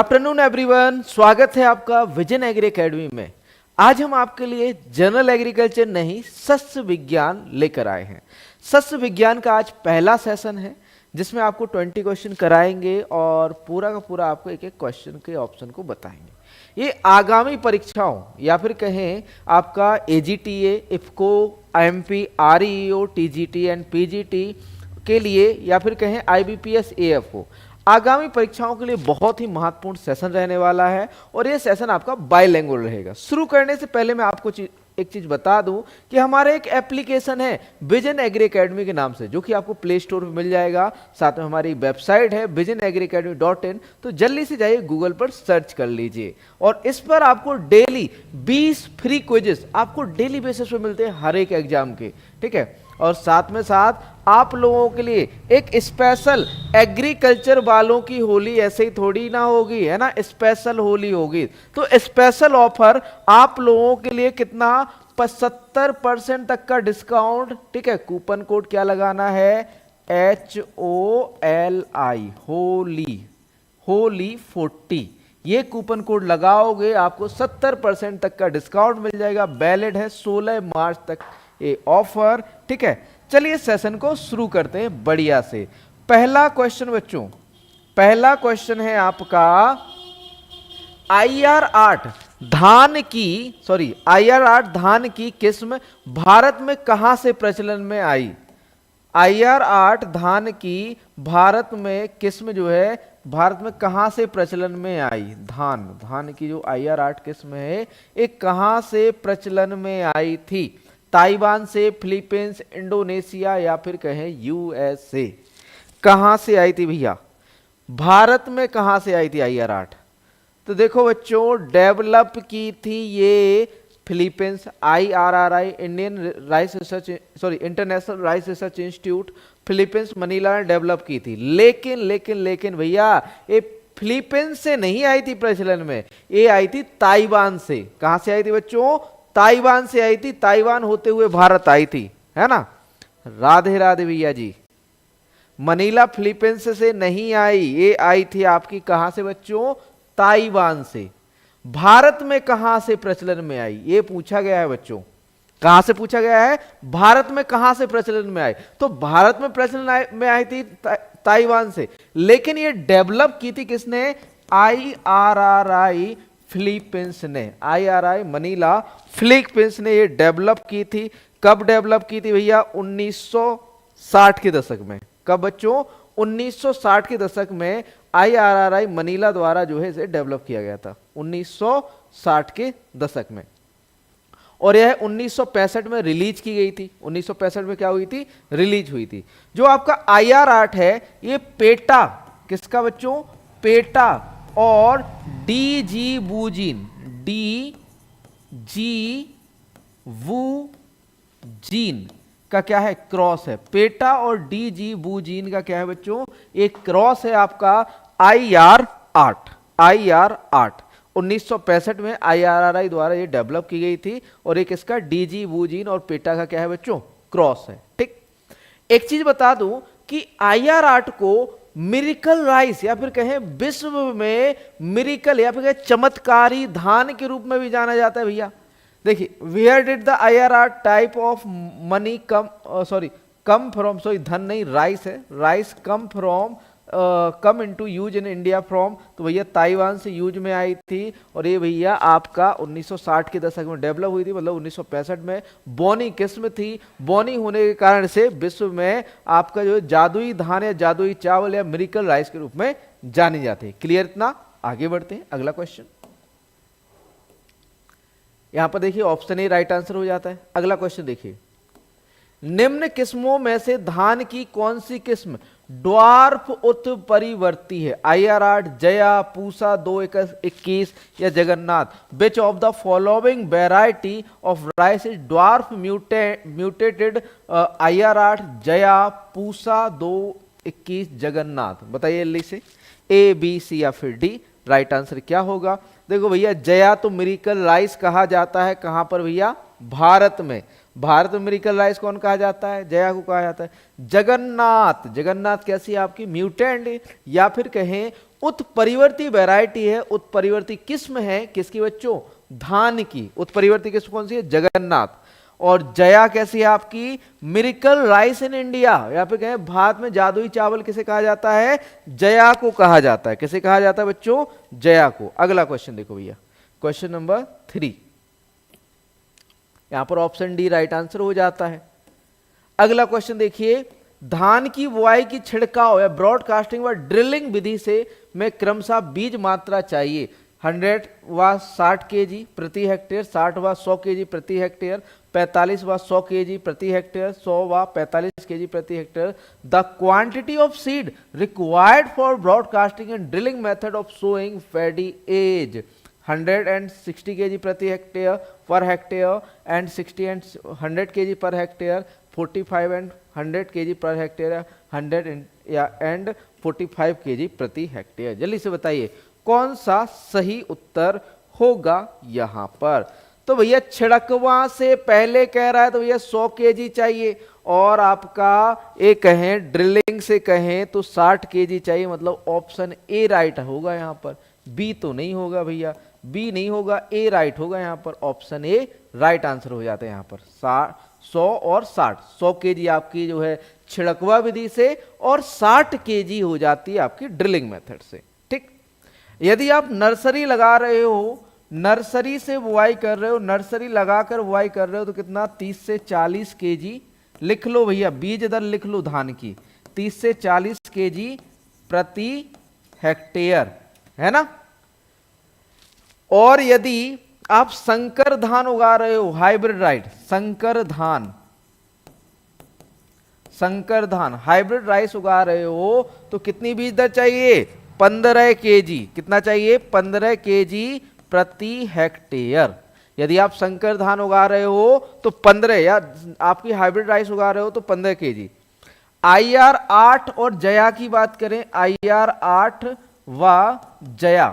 Afternoon everyone, स्वागत है आपका विजन एग्री एकेडमी में। आज हम आपके लिए जनरल एग्रीकल्चर नहीं सस्य विज्ञान लेकर आए हैं। सस्य विज्ञान का आज पहला सेशन है जिसमें आपको 20 क्वेश्चन कराएंगे और पूरा का पूरा आपको एक एक क्वेश्चन के ऑप्शन को बताएंगे। ये आगामी परीक्षाओं या फिर कहें आपका AGTA, IFFCO, IMP, REO, TGT and PGT के लिए या फिर कहें आईबीपीएस, एएफओ आगामी परीक्षाओं के लिए बहुत ही महत्वपूर्ण सेशन रहने वाला है और ये सेशन आपका बाइलिंगुअल रहेगा। शुरू करने से पहले मैं आपको एक चीज बता दूं कि हमारा एक एप्लीकेशन है विजन एग्री एकेडमी के नाम से, जो कि आपको प्ले स्टोर पे मिल जाएगा। साथ में हमारी वेबसाइट है visionagriacademy.in, तो जल्दी से जाइए गूगल पर सर्च कर लीजिए और इस पर आपको डेली 20 फ्री क्विजेस आपको डेली बेसिस पे मिलते हैं हर एक एग्जाम के, ठीक है। और साथ में साथ आप लोगों के लिए एक स्पेशल एग्रीकल्चर वालों की होली ऐसे ही थोड़ी ना होगी, है ना, स्पेशल होली होगी। तो स्पेशल ऑफर आप लोगों के लिए कितना, 75% तक का डिस्काउंट, ठीक है। कूपन कोड क्या लगाना है, HOLI, होली 40। ये कूपन कोड लगाओगे आपको 70% तक का डिस्काउंट मिल जाएगा। वैलिड है 16 मार्च तक ये ऑफर, ठीक है। चलिए सेशन को शुरू करते हैं बढ़िया से। पहला क्वेश्चन बच्चों, पहला क्वेश्चन है आपका IR8 धान की किस्म भारत में कहां से प्रचलन में आई। IR8 धान की भारत में किस्म जो है भारत में कहां से प्रचलन में आई। धान की जो IR8 किस्म है एक कहां से प्रचलन में आई थी। ताइवान से, फिलीपींस, इंडोनेशिया या फिर कहें USA। कहां से आई थी भैया, भारत में कहां से आई थी IR8। तो देखो बच्चों, डेवलप की थी ये Philippines, IRRI, international rice research institute, Philippines Manila ने डेवलप की थी। लेकिन भैया ये फिलीपींस से नहीं आई थी प्रचलन में, ये आई थी ताइवान से। कहां से आई थी बच्चों, ताइवान से आई थी। ताइवान होते हुए भारत आई थी, है ना। राधे राधे भैया जी। मनीला फिलीपींस से नहीं आई, ये आई थी आपकी कहां से बच्चों, ताइवान से। भारत में कहां से प्रचलन में आई, ये पूछा गया है बच्चों। कहां से पूछा गया है, भारत में कहां से प्रचलन में आई। तो भारत में प्रचलन में आई थी ताइवान से, लेकिन ये डेवलप की थी किसने, IRRI फिलीपींस ने। IRI मनीला फिलीपींस ने ये डेवलप की थी। कब डेवलप की थी भैया, 1960 के दशक में। कब बच्चों, 1960 के दशक में IRRI मनीला द्वारा जो है इसे डेवलप किया गया था, 1960 के दशक में। और यह 1965 में रिलीज की गई थी। 1965 में क्या हुई थी, रिलीज हुई थी। जो आपका IR8 है ये पेटा, किसका बच्चों, पेटा और DG का क्या है, क्रॉस है। पेटा और DG का क्या है बच्चों, एक क्रॉस है आपका IR8। 1965 में IRRI द्वारा ये डेवलप की गई थी और एक इसका DG और पेटा का क्या है बच्चों, क्रॉस है, ठीक। एक चीज बता दूं कि IR8 को मिरिकल राइस या फिर कहें विश्व में मिरिकल या फिर कहें चमत्कारी धान के रूप में भी जाना जाता है भैया। देखिए, where did the IR8 type of money come from, धन नहीं राइस है, rice come into use in India from, तो भैया ताइवान से यूज में आई थी। और ये भैया आपका 1960 के दशक में डेवलप हुई थी, मतलब 1965 में। बोनी किस्म थी, बोनी होने के कारण से विश्व में आपका जो जादुई धान या जादुई चावल या मिरिकल राइस के रूप में जानी जाती है। क्लियर इतना, आगे बढ़ते हैं। अगला क्वेश्चन यहां पर देखिए, ऑप्शन ए राइट आंसर हो जाता है। अगला क्वेश्चन देखिए, निम्न किस्मों में से धान की कौन सी किस्म ड्वार्फ उत्परिवर्ती है। IR8, जया, पूसा 221 या Jagannath. Which of the following variety of rice is dwarf mutated, IR8, Jaya, Pusa 221, Jagannath. बताइए जल्दी से, A, B, C या फिर D। राइट आंसर क्या होगा, देखो भैया, जया तो मिरिकल राइस कहा जाता है, कहां पर भैया, भारत में। भारत में मिरिकल राइस कौन कहा जाता है, जया को कहा जाता है। जगन्नाथ, जगन्नाथ कैसी है आपकी, म्यूटेंट या फिर कहें उत्परिवर्ती वैरायटी है, उत्परिवर्ती किस्म है किसकी बच्चों? धान की। उत्परिवर्ती किस्म कौन सी है? जगन्नाथ। और जया कैसी है आपकी? Miracle rice in India. यहां पे कहें भारत में जादुई चावल किसे कहा जाता है? जया को कहा जाता है। किसे कहा जाता है बच्चों? जया को। अगला क्वेश्चन देखो भैया, क्वेश्चन नंबर 3। यहां पर ऑप्शन डी राइट आंसर हो जाता है। अगला क्वेश्चन देखिए, धान की बुआई की छिड़काव या ब्रॉडकास्टिंग व ड्रिलिंग विधि से में क्रमशः बीज मात्रा चाहिए 100 व 60 केजी प्रति हेक्टेयर, 60 व 100 केजी प्रति हेक्टेयर, 45 व 100 केजी प्रति हेक्टेयर, 100 व 45 केजी प्रति hectare. The quantity of seed required for broadcasting and drilling method of sowing paddy as 160 kg प्रति hectare per hectare and 60 and 100 kg per hectare, 45 and 100 kg per hectare, 100 and 45 kg प्रति hectare. जल्दी से बताइए कौन सा सही उत्तर होगा यहां पर? तो भैया छिड़कवा से पहले कह रहा है तो भैया 100 kg चाहिए, और आपका ए कहें ड्रिलिंग से कहें तो 60 kg चाहिए, मतलब ऑप्शन ए राइट होगा यहां पर। बी तो नहीं होगा भैया, बी नहीं होगा, ए राइट होगा यहां पर। ऑप्शन ए राइट आंसर हो जाता है यहां पर। 100 और 60, 100 केजी आपकी जो है छिड़कवा विधि से और 60 केजी हो जाती है आपकी ड्रिलिंग मेथड से। ठीक, यदि आप नर्सरी लगा रहे हो, नर्सरी से बुआई कर रहे हो, नर्सरी लगाकर बुआई कर रहे हो तो कितना 30 से 40 केजी लिख लो भैया, बीज दर लिख लो धान की 30 से 40 केजी प्रति हेक्टेयर, है ना। और यदि आप संकर धान उगा रहे हो, हाइब्रिड राइट, संकर धान, संकर धान हाइब्रिड राइस उगा रहे हो तो कितनी बीज दर चाहिए? 15 केजी। कितना चाहिए? 15 केजी प्रति हेक्टेयर। यदि आप संकर धान उगा रहे हो तो 15, या आपकी हाइब्रिड राइस उगा रहे हो तो 15 केजी। IR 8 और जया की बात करें, IR 8 व जया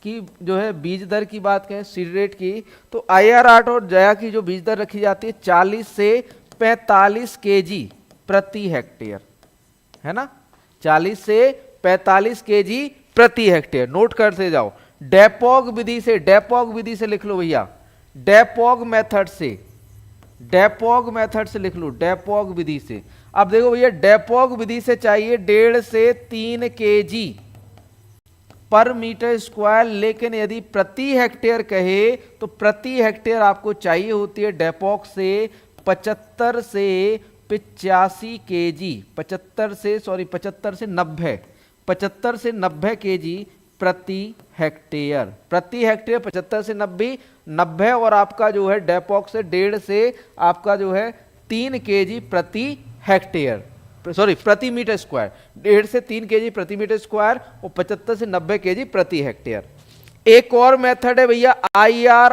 की जो है बीज दर की बात करें, सीड रेट की, तो IR 8 और जया की जो बीज दर रखी जाती है 40 से 45 केजी प्रति हेक्टेयर, है ना। 40 से 45 केजी प्रति हेक्टेयर। नोट करते जाओ। डेपोग विधि से, डेपोग विधि से लिख लो भैया, डेपोग मेथड से, डेपोग मेथड से लिख लो, डेपोग विधि से। अब देखो भैया डेपोग विधि से चाहिए 1.5 से 3 केजी पर मीटर स्क्वायर, लेकिन यदि प्रति हेक्टेयर कहे तो प्रति हेक्टेयर आपको चाहिए होती है डेपोक से 75 से 85 केजी, 75 से 90, 75 से 90 केजी प्रति हेक्टेयर। प्रति हेक्टेयर 75 से 90 और आपका जो है डेपोक से 1.5 से आपका जो है 3 केजी प्रति हेक्टेयर, प्रति मीटर स्क्वायर। 1.5 से 3 केजी प्रति मीटर स्क्वायर और 75 से 90 केजी प्रति हेक्टेयर। एक और मेथड है भैया IR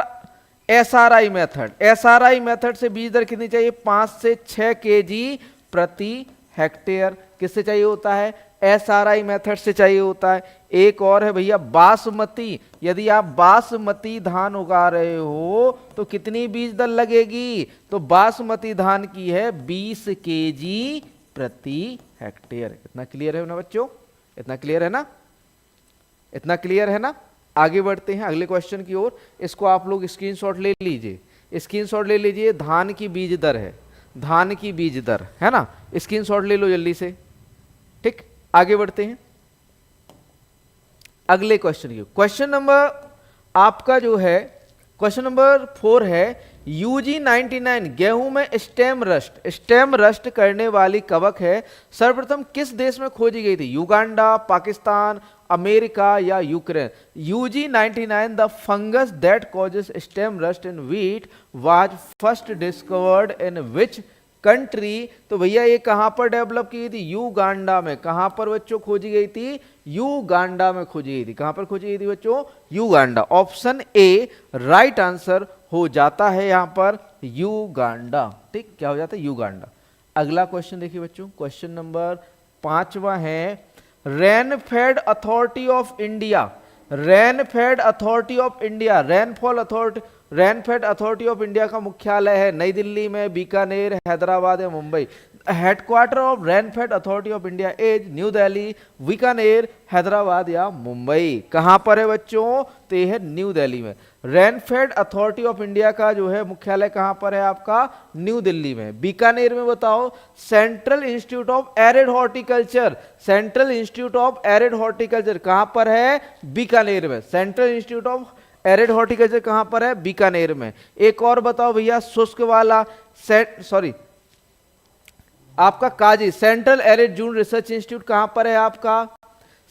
SRI method. SRI method से बीज दर कितनी चाहिए? 5 से 6 केजी प्रति हेक्टेयर। किससे चाहिए होता है? SRI मेथड से चाहिए होता है। एक और है भैया बासमती। यदि आप बासमती धान उगा रहे हो तो कितनी बीज दर लगेगी? तो बासमती धान की है 20 केजी प्रति हेक्टेयर। इतना क्लियर है ना बच्चों? इतना क्लियर है ना? इतना क्लियर है ना? आगे बढ़ते हैं अगले क्वेश्चन की ओर। इसको आप लोग स्क्रीनशॉट ले लीजिए, स्क्रीनशॉट ले लीजिए। धान की बीज दर है, धान की बीज दर है ना, स्क्रीनशॉट ले लो जल्दी से। ठीक, आगे बढ़ते हैं अगले क्वेश्चन की। क्वेश्चन नंबर आपका जो है क्वेश्चन नंबर 4 है UG99 गेहूं में स्टेम रस्ट करने वाली कवक है सर्वप्रथम किस देश में खोजी गई थी? युगांडा, पाकिस्तान, अमेरिका या Ukraine? UG99 the fungus that causes stem rust in wheat was first discovered in which country? तो भैया ये कहां पर डेवलप की गई थी? युगांडा में। कहां पर बच्चों खोजी गई थी? युगांडा में खोजी गई थी। कहां पर खोजी गई थी बच्चों? Uganda. Option A right answer हो जाता है यहां पर युगांडा। ठीक, क्या हो जाता है? युगांडा। अगला क्वेश्चन देखिए बच्चों, क्वेश्चन नंबर 5वां है rainfed authority of India. Rainfed authority of India, rainfed authority of India का मुख्यालय है नई दिल्ली में, बीकानेर, हैदराबाद या Mumbai? Headquarter of rainfed authority of India is new Delhi, Bikaner, Hyderabad या मुंबई। कहां पर है बच्चों? तो ये है न्यू दिल्ली में। रेनफेड अथॉरिटी ऑफ इंडिया का जो है मुख्यालय कहां पर है आपका? न्यू दिल्ली में। बीकानेर में बताओ central institute of arid horticulture, central institute of arid horticulture कहां पर है? बीकानेर में। Central institute of arid horticulture कहां पर है? बीकानेर में। एक और बताओ भैया, शुष्क वाला आपका काजी, सेंट्रल एरिड जून रिसर्च इंस्टीट्यूट कहां पर है आपका?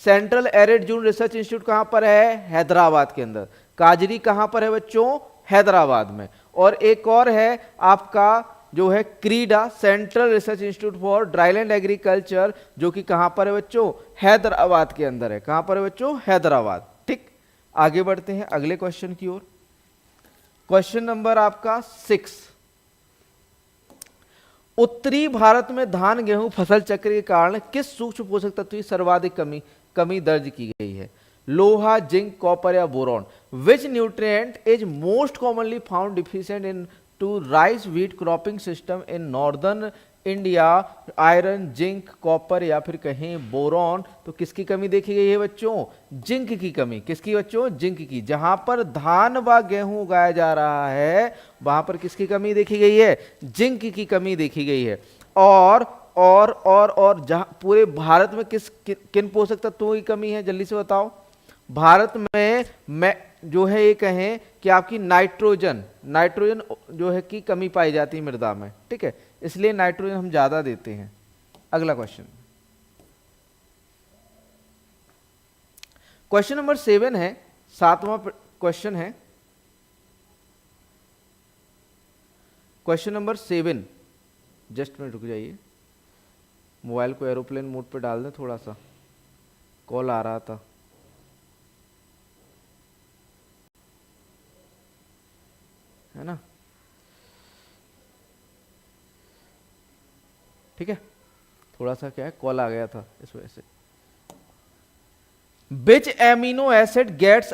सेंट्रल एरिड जून रिसर्च इंस्टीट्यूट कहां पर है? हैदराबाद के अंदर। काजरी कहां पर है बच्चों? हैदराबाद में। और एक और है आपका जो है क्रीडा, central research institute for dryland agriculture, जो कि कहां पर है बच्चों? हैदराबाद के अंदर है। कहां पर है बच्चों? हैदराबाद। ठीक, आगे बढ़ते हैं अगले क्वेश्चन की ओर। क्वेश्चन नंबर आपका 6, उत्तरी भारत में धान गेहूं फसल चक्र के कारण किस सूक्ष्म पोषक तत्व की सर्वाधिक कमी दर्ज की गई है? लोहा, जिंक, कॉपर या boron? Which nutrient is most commonly found deficient in to rice wheat cropping system in northern India? Iron, zinc, copper या फिर कहें बोरॉन? तो किसकी कमी देखी गई है बच्चों? जिंक की कमी। किसकी बच्चों? जिंक की। जहां पर धान व गेहूं उगाया जा रहा है वहां पर किसकी कमी देखी गई है? जिंक की कमी देखी गई है। और जहां पूरे भारत में किन पोषक तत्वों की कमी है? जल्दी से बताओ। भारत में जो है ये कहें कि आपकी नाइट्रोजन जो है की कमी पाई जाती है मृदा में। ठीक है, इसलिए नाइट्रोजन हम ज्यादा देते हैं। अगला क्वेश्चन, क्वेश्चन नंबर 7 है, 7वां क्वेश्चन है। क्वेश्चन नंबर 7, जस्ट मिनट रुक जाइए, मोबाइल को एरोप्लेन मोड पे डाल दें, थोड़ा सा कॉल आ रहा था। है ना? ठीक है, थोड़ा सा क्या है, कॉल आ गया था इस वजह से। Which amino acid gets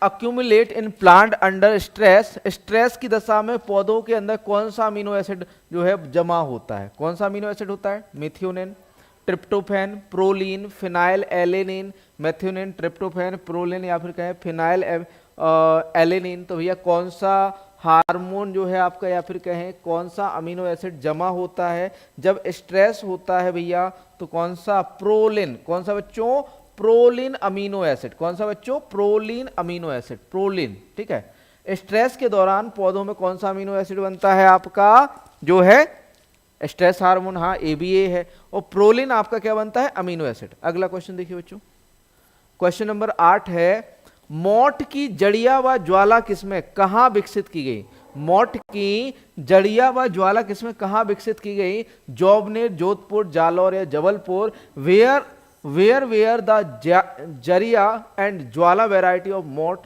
accumulate in plant under stress? Stress की दशा में पौधों के अंदर कौन सा अमीनो एसिड जो है जमा होता है? कौन सा अमीनो एसिड होता है? Methionine, tryptophan, proline, phenyl alanine. Methionine, tryptophan, proline या फिर कहें फिनाइल एलेनिन। तो भैया कौन सा हार्मोन जो है आपका या फिर कहें कौन सा अमीनो एसिड जमा होता है जब स्ट्रेस होता है भैया? तो कौन सा? प्रोलिन। कौन सा बच्चों? Proline amino acid. कौन सा बच्चों? Proline amino acid, proline. ठीक है, स्ट्रेस के दौरान पौधों में कौन सा अमीनो एसिड बनता है आपका? जो है स्ट्रेस हार्मोन, हाँ ABA है। और प्रोलिन आपका क्या बनता है? Amino acid. अगला क्वेश्चन देखिए बच्चों, क्वेश्चन नंबर 8 है, मोट की जड़िया व ज्वाला किस्में कहां विकसित की गई? मोट की जड़िया व ज्वाला किस्में कहां विकसित की गई? जोबनेर, जोधपुर, जालौर या जबलपुर? वेयर द जरिया एंड ज्वाला वेराइटी ऑफ मोट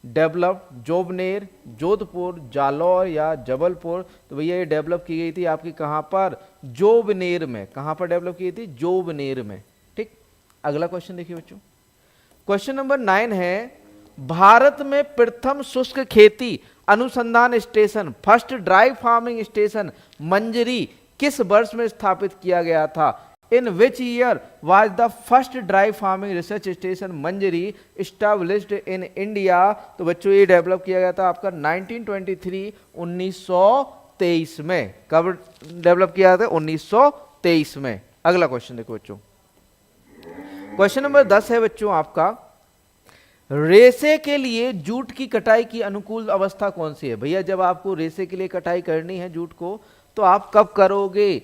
डेवलप्ड? जोबनेर, जोधपुर, जालौर या जबलपुर? तो भैया ये डेवलप की गई थी आपकी कहां पर? जोबनेर में। कहां पर डेवलप की गई थी? जोबनेर में। ठीक, अगला क्वेश्चन देखिए बच्चों, क्वेश्चन नंबर 9 है, भारत में प्रथम शुष्क खेती अनुसंधान station, first dry farming station Manjari किस वर्ष में स्थापित किया गया था? In which year was the first dry farming research station Manjari established in India? तो बच्चों ये डेवलप किया गया था आपका 1923, 1923 में। कब डेवलप किया था? 1923 में। अगला क्वेश्चन देखो बच्चों, क्वेश्चन नंबर 10 है बच्चों आपका, रेशे के लिए जूट की कटाई की अनुकूल अवस्था कौन सी है? भैया जब आपको रेशे के लिए कटाई करनी है जूट को तो आप कब करोगे?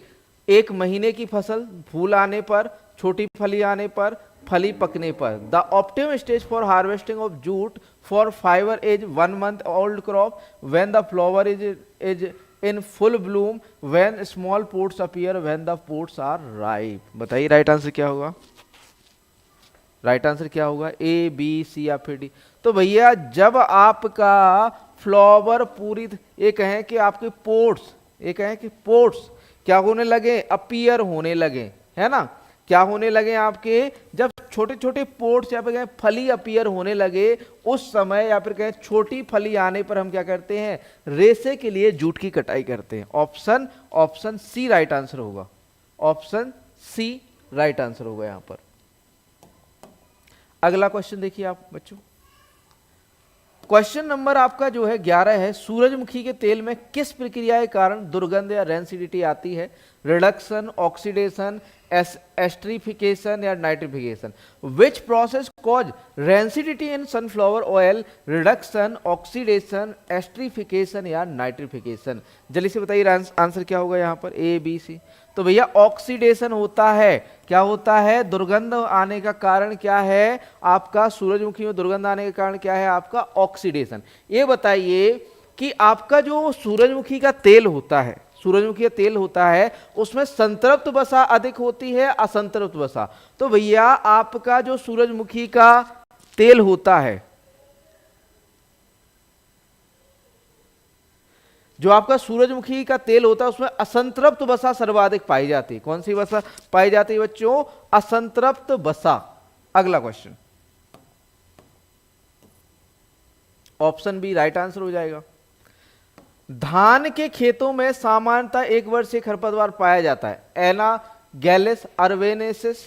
1 महीने की फसल, फूल आने पर, छोटी फली आने पर, फली पकने पर। The optimum stage for harvesting of jute for fibre is 1 month old crop, when the flower is in full bloom, when small pods appear, when the pods are ripe. बताइए राइट आंसर क्या होगा? Right answer क्या होगा? A, B, C या फिर D? तो भैया जब आपका फ्लावर पूरी, ये कहें कि आपके पोर्ट्स क्या होने लगे? अपीयर होने लगे, है ना? क्या होने लगे आपके? जब छोटे छोटे पोर्ट्स या फिर कहें फली अपीयर होने लगे उस समय, या फिर कहें छोटी फली आने पर हम क्या करते हैं, रेशे के लिए जूट की कटाई करते हैं। ऑप्शन सी राइट आंसर होगा, ऑप्शन सी राइट आंसर होगा यहां पर। अगला क्वेश्चन देखिए आप बच्चों, क्वेश्चन नंबर आपका जो है 11 है, सूरजमुखी के तेल में किस प्रक्रिया के कारण दुर्गंध या रेंसिडिटी आती है? रिडक्शन, ऑक्सीडेशन, एस्ट्रिफिकेशन या nitrification. Which process cause rancidity in sunflower oil? Reduction, oxidation, esterification या नाइट्रिफिकेशन। जल्दी से बताइए आंसर क्या होगा यहाँ पर, ए बी सी। तो भैया ऑक्सीडेशन होता है। क्या होता है? दुर्गंध आने का कारण क्या है आपका? सूरजमुखी में दुर्गंध आने का कारण क्या है आपका? ऑक्सीडेशन। ये बताइए कि आपका जो सूरजमुखी का तेल होता है, सूरजमुखी का तेल होता है, उसमें संतृप्त वसा अधिक होती है असंतृप्त वसा? तो भैया आपका जो सूरजमुखी का तेल होता है, जो आपका सूरजमुखी का तेल होता है, उसमें असंतृप्त वसा सर्वाधिक पाई जाती है। कौन सी वसा पाई जाती है बच्चों? असंतृप्त वसा। अगला question, option B right answer हो जाएगा। धान के खेतों में सामान्यतः एक वर्षीय खरपतवार पाया जाता है। एना गैलिस, अर्वेनेसिस,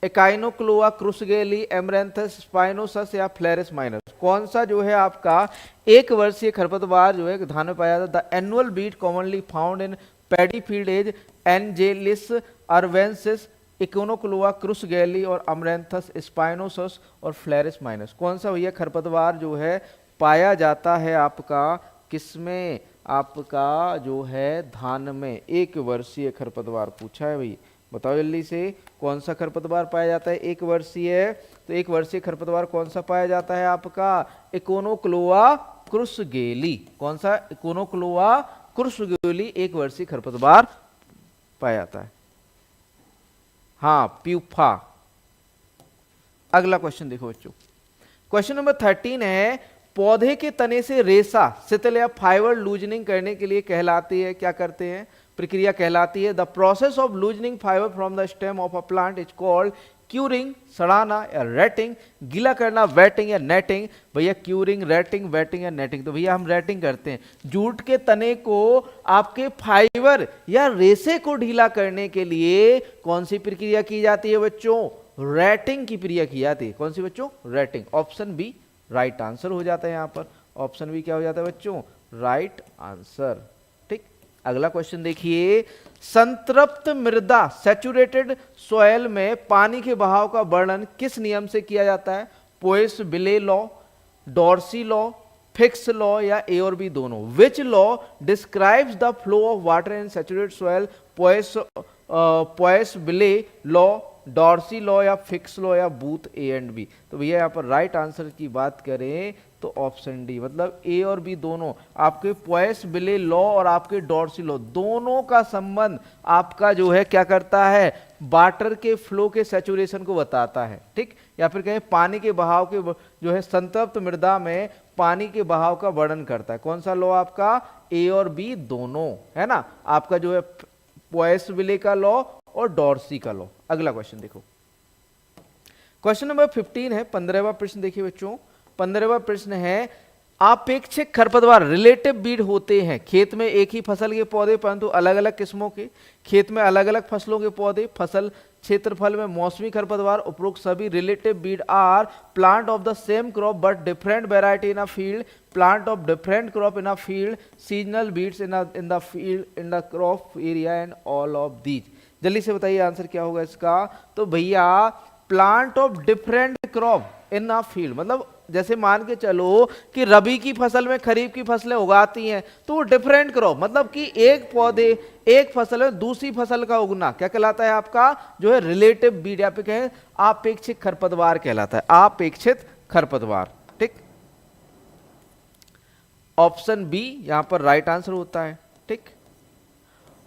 एकाइनोक्लोआ, क्रुसगेली, एमरेंथस, स्पाइनोसस या फ्लेरिस माइनस। कौन सा जो है आपका एक वर्षीय खरपतवार जो है धान में पाया जाता है? The annual weed commonly found in paddy field as Anagallis, arvensis, Echinochloa, crus galli और अमरेंथस, स्पाइनोसस और फ्लेरिस माइनस। कौन सा भैया खरपतवार जो है पाया जाता है आपका किसमें? आपका जो है धान में एक वर्षीय खरपतवार पूछा है भाई, बताओ जल्दी से कौन सा खरपतवार पाया जाता है एक वर्षीय? तो एक वर्षीय खरपतवार कौन सा पाया जाता है आपका? इकोनोक्लोआ क्रुसगेली। कौन सा? इकोनोक्लोआ क्रुसगेली एक वर्षीय खरपतवार पाया जाता है। हाँ, प्यूफा। अगला क्वेश्चन देखो बच्चों, क्वेश्चन नंबर 13 है, पौधे के तने से रेशा, सितल या फाइबर लूजनिंग करने के लिए कहलाती है, क्या करते हैं? प्रक्रिया कहलाती है। The process of loosening fibre from the stem of a plant is called curing, सड़ाना या रेटिंग, गीला करना, वेटिंग या नेटिंग। भैया क्यूरिंग, रेटिंग, वेटिंग या नेटिंग। तो भैया हम रेटिंग करते हैं। जूट के तने को आपके फाइबर या रेशे को ढीला करने के लिए कौन सी प्रक्रिया की जाती है बच्चों? रेटिंग की प्रक्रिया की जाती है। कौन सी बच्चों? Rating. Option B right answer हो जाता है यहां पर। ऑप्शन बी क्या हो जाता है बच्चों? Right answer. ठीक, अगला क्वेश्चन देखिए, संतृप्त मृदा सैचुरेटेड सॉयल में पानी के बहाव का वर्णन किस नियम से किया जाता है? Poiseuille law, Darcy law, Fick's law या ए और बी दोनों। Which law describes the flow of water in saturated soil? Poiseuille law, Darcy law या फिक्स लॉ या बूथ ए एंड बी। तो भैया यहाँ पर राइट आंसर की बात करें तो ऑप्शन डी, मतलब ए और बी दोनों। आपके पॉइस बिले लॉ और आपके डॉर्सी लॉ दोनों का संबंध आपका जो है क्या करता है? वाटर के फ्लो के सैचुरेशन को बताता है। ठीक, या फिर कहें पानी के बहाव के जो है संतृप्त मृदा में पानी के बहाव का वर्णन करता है। कौन सा लॉ आपका? ए और बी दोनों, है ना। आपका जो है पॉइस बिले का लॉ और डॉर्सी का लॉ। अगला क्वेश्चन देखो, क्वेश्चन नंबर 15 है, 15वां प्रश्न देखिए बच्चों। 15वां प्रश्न है, आपेक्षिक खरपतवार रिलेटिव बीड होते हैं खेत में एक ही फसल के पौधे परंतु अलग अलग किस्मों के, खेत में अलग अलग फसलों के पौधे, फसल क्षेत्रफल में मौसमी खरपतवार। उपरोक्त सभी relative weed are plant of the same crop but different variety in a field, plant of different crop in a field, seasonal weeds in the field in the crop area and all of these. जल्दी से बताइए answer क्या होगा इसका? तो भैया plant of different crop in a field, मतलब जैसे मान के चलो कि रबी की फसल में खरीफ की फसलें उगाती हैं तो वो डिफरेंट क्रॉप, मतलब कि एक पौधे एक फसल में दूसरी फसल का उगना क्या कहलाता है? आपका जो है रिलेटिव बीड या फिर कहें आपेक्षिक खरपतवार कहलाता है। आपेक्षित खरपतवार। ठीक, ऑप्शन बी यहां पर राइट आंसर होता है। ठीक,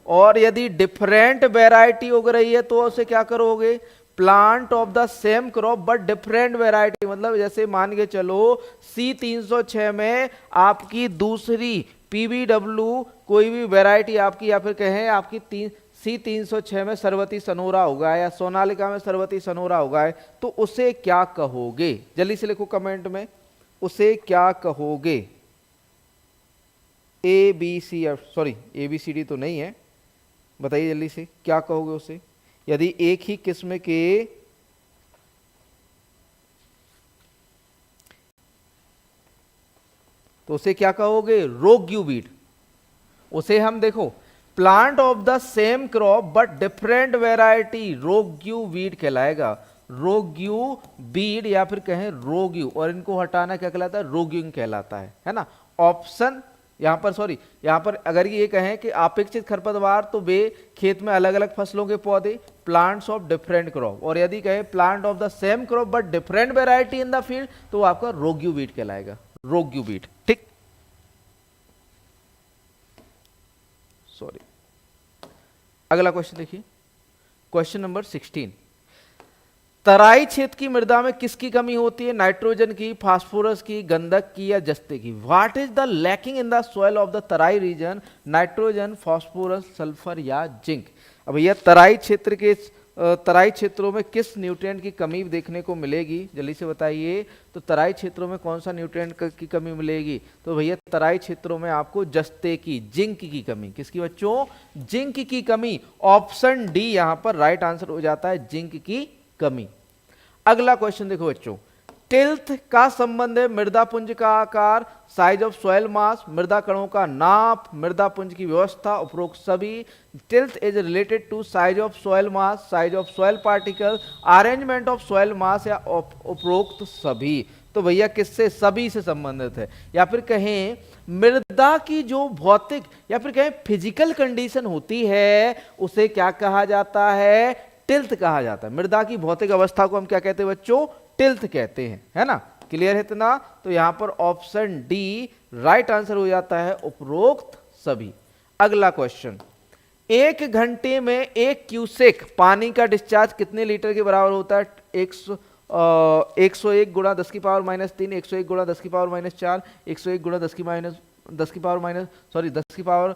और यदि डिफरेंट वेराइटी उग रही है तो उसे क्या करोगे? Plant of the same crop but different variety, मतलब जैसे मान के चलो C306 में आपकी दूसरी PBW कोई भी वेराइटी आपकी या फिर कहें आपकी C306 में सरवती सनोरा उगा है या सोनालिका में सरवती सनोरा उगा है, तो उसे क्या कहोगे? जल्दी से लिखो कमेंट में, उसे क्या कहोगे? ABCD तो नहीं है, बताइए जल्दी से क्या कहोगे उसे यदि एक ही किस्म के तो उसे क्या कहोगे? रोग्यू बीड। उसे हम देखो plant of the same crop but different variety, rogue weed कहलाएगा। रोग्यू बीड या फिर कहें रोग्यू, और इनको हटाना क्या कहलाता है? रोग्यूइंग कहलाता है ना। ऑप्शन यहाँ पर अगर ये कहें कि अपेक्षित खरपतवार, तो वे खेत में अलग अलग फसलों के पौधे, प्लांट्स ऑफ डिफरेंट क्रॉप, और यदि कहें plant of the same crop but different variety in the field, तो वो आपका रोग्यू बीड कहलाएगा, रोग्यू बीड। ठीक, सॉरी। अगला क्वेश्चन देखिए, क्वेश्चन नंबर 16। तराई क्षेत्र की मृदा में किसकी कमी होती है? नाइट्रोजन की, फास्फोरस की, गंधक की या जस्ते की? What is the lacking in the soil of the Terai region? Nitrogen, phosphorus, sulphur या जिंक? अब भैया तराई क्षेत्रों में किस न्यूट्रिएंट की कमी देखने को मिलेगी? जल्दी से बताइए। तो तराई क्षेत्रों में कौन सा न्यूट्रिएंट की कमी मिलेगी? तो भैया तराई क्षेत्रों में आपको जस्ते की, जिंक की कमी। किसकी बच्चों? जिंक की कमी। ऑप्शन डी यहां पर राइट आंसर हो जाता है, जिंक की कमी। अगला क्वेश्चन देखो बच्चों, टिल्थ का संबंध है मृदा पुंज का आकार, साइज ऑफ सॉइल मास, मृदा कणों का नाप, मृदा पुंज की व्यवस्था, उपरोक्त सभी। Tilth is related to size of soil mass, size of soil particle, arrangement of soil mass या उपरोक्त सभी। तो भैया किससे? सभी से संबंधित है। या फिर कहें मृदा की जो भौतिक या फिर कहें फिजिकल कंडीशन होती है, उसे क्या कहा जाता है? टिल्थ कहा जाता है। मृदा की भौतिक अवस्था को हम क्या कहते हैं बच्चों? टिल्थ कहते हैं, है ना। क्लियर है इतना? तो यहां पर ऑप्शन डी राइट आंसर हो जाता है, उपरोक्त सभी। अगला क्वेश्चन, एक घंटे में 1 क्यूसेक पानी का डिस्चार्ज कितने लीटर के बराबर होता है? 101 गुणा 10 की पावर -3, 101 गुणा 10 की पावर -4, 101 गुणा 10 की पावर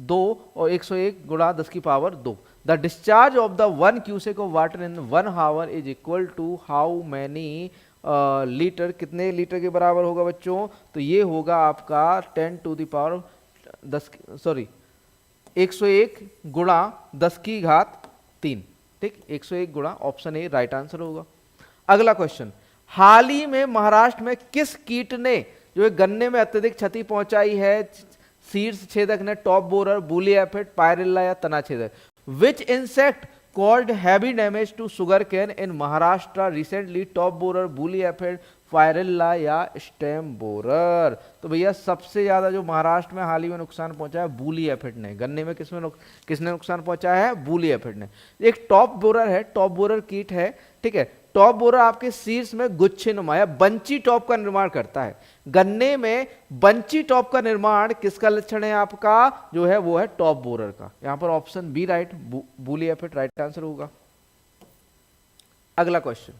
2 और 101 गुणा 10 की power 2। The discharge of the 1 cusec of water in 1 hour is equal to how many litre? कितने लीटर के बराबर होगा बच्चों? तो ये होगा आपका 10 टू द पावर 101 गुणा 10 की घात 3। ठीक, 101 गुणा, ऑप्शन ए राइट आंसर होगा। अगला क्वेश्चन, हाल ही में महाराष्ट्र में किस कीट ने जो है गन्ने में अत्यधिक क्षति पहुंचाई है? शीर्ष छेदक ने, top borer, woolly aphid, pyrilla या तना छेदक? Which insect caused heavy damage to sugarcane in Maharashtra recently? Top borer, woolly aphid, pyrilla या स्टेम बोरर? तो भैया सबसे ज्यादा जो महाराष्ट्र में हाल ही में नुकसान पहुंचा है बूली एफिड ने। गन्ने में किसने नुकसान पहुंचाया है? बूली एफिड ने। एक टॉप बोरर है, टॉप बोरर कीट है, ठीक है। टॉप बोरर आपके शीर्ष में गुच्छे नुमा या बंची टॉप का निर्माण करता है। गन्ने में बंची टॉप का निर्माण किसका लक्षण है आपका? जो है वो है टॉप बोरर का। यहां पर option B right, woolly aphid right answer होगा। अगला क्वेश्चन,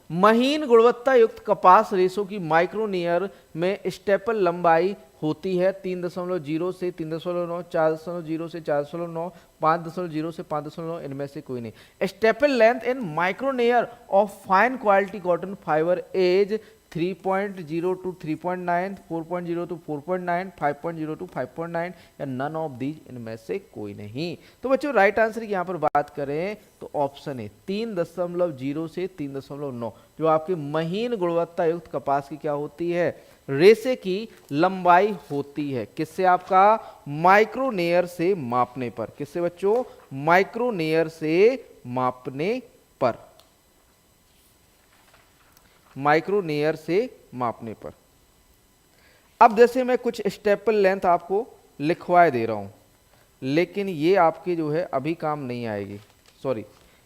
महीन गुणवत्ता युक्त कपास रेशों की माइक्रोनियर में स्टेपल लंबाई होती है 3.0 से 3.9, 4.0 से 4.9, 5.0 से 5.9, इनमें से कोई नहीं। Staple length in micronaire of fine quality cotton fibre as 3.0 to 3.9, 4.0 to 4.9, 5.0 to 5.9 या नन ऑफ दीज, इनमें से कोई नहीं। तो बच्चों राइट आंसर की यहां पर बात करें तो ऑप्शन है 3.0 से 3.9, जो आपकी महीन गुणवत्ता युक्त कपास की क्या होती है? रेशे की लंबाई होती है। किससे? आपका माइक्रोनेयर से मापने पर। किससे बच्चों? माइक्रोनेयर से मापने पर, माइक्रोनेयर से मापने पर। अब जैसे मैं कुछ स्टेपल लेंथ आपको लिखवाए दे रहा हूं, लेकिन ये आपके जो है अभी काम नहीं आएगी, सॉरी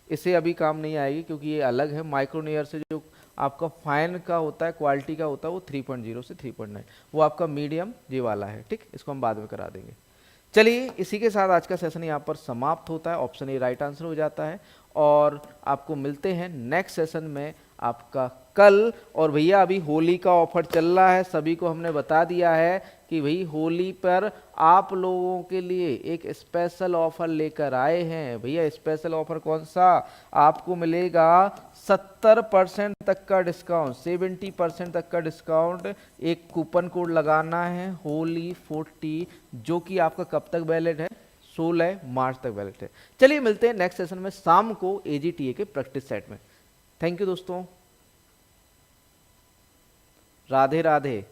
इसे अभी काम नहीं आएगी क्योंकि ये अलग है। माइक्रोनेयर से जो आपका फाइन का होता है, क्वालिटी का होता है, वो 3.0 से 3.9, वो आपका मीडियम ये वाला है। ठीक, इसको हम बाद में करा देंगे। चलिए इसी के साथ आज का सेशन यहाँ पर समाप्त होता है। ऑप्शन ए राइट आंसर हो जाता है और आपको मिलते हैं नेक्स्ट सेशन में आपका कल। और भैया अभी होली का ऑफर चल रहा है, सभी को हमने बता दिया है कि भाई होली पर आप लोगों के लिए एक स्पेशल ऑफर लेकर आए हैं। भैया स्पेशल ऑफर कौन सा? आपको मिलेगा 70% तक का डिस्काउंट, 70% तक का डिस्काउंट। एक कूपन कोड लगाना है होली 40, जो कि आपका कब तक वैलिड है? 16 मार्च तक वैलिड है। चलिए मिलते हैं नेक्स्ट सेशन में शाम को एजीटीए के प्रैक्टिस सेट में। थैंक यू दोस्तों, राधे राधे।